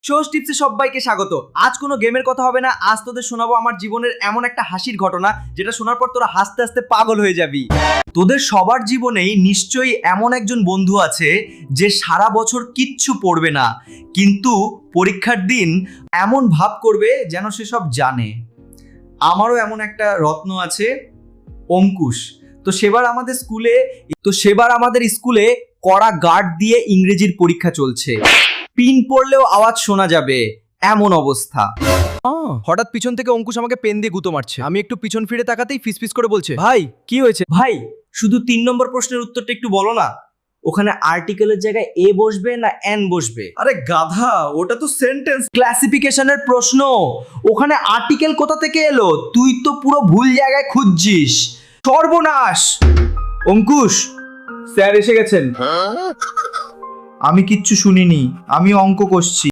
Shows টিপসে সবাইকে স্বাগত। আজ কোনো গেমের কথা হবে না, আজ তোদের শোনাবো আমার জীবনের এমন একটা হাসির ঘটনা যেটা শোনার পর তোরা হাসতে হাসতে পাগল হয়ে যাবি। তোদের সবার জীবনেই নিশ্চয়ই এমন একজন বন্ধু আছে যে সারা বছর কিচ্ছু পড়বে না, কিন্তু পরীক্ষার দিন এমন ভাব করবে যেন সে সব জানে। আমারও এমন একটা রত্ন আছে, অঙ্কুশ। তো সেবার আমাদের স্কুলে কড়া গার্ড দিয়ে ইংরেজির পরীক্ষা চলছে। পিন পড়লেও আওয়াজ শোনা যাবে এমন অবস্থা। হঠাৎ পিছন থেকে অঙ্কুশ আমাকে পেন দিয়ে গুঁতো মারছে। আমি একটু পিছন ফিরে তাকাতেই ফিসফিস করে বলছে, ভাই কি হয়েছে? ভাই শুধু 3 নম্বর প্রশ্নের উত্তরটা একটু বলো না, ওখানে আর্টিকেলের জায়গায় এ বসবে না এন বসবে? আরে গাধা, ওটা তো সেন্টেন্স ক্লাসিফিকেশনের প্রশ্ন, ওখানে আর্টিকেল কোথা থেকে এলো? তুই তো পুরো ভুল জায়গায় খুঁজছিস। সর্বনাশ! অঙ্কুশ, স্যার এসে গেছেন। আমি কিচ্ছু শুনিনি, আমি অঙ্ক কষছি।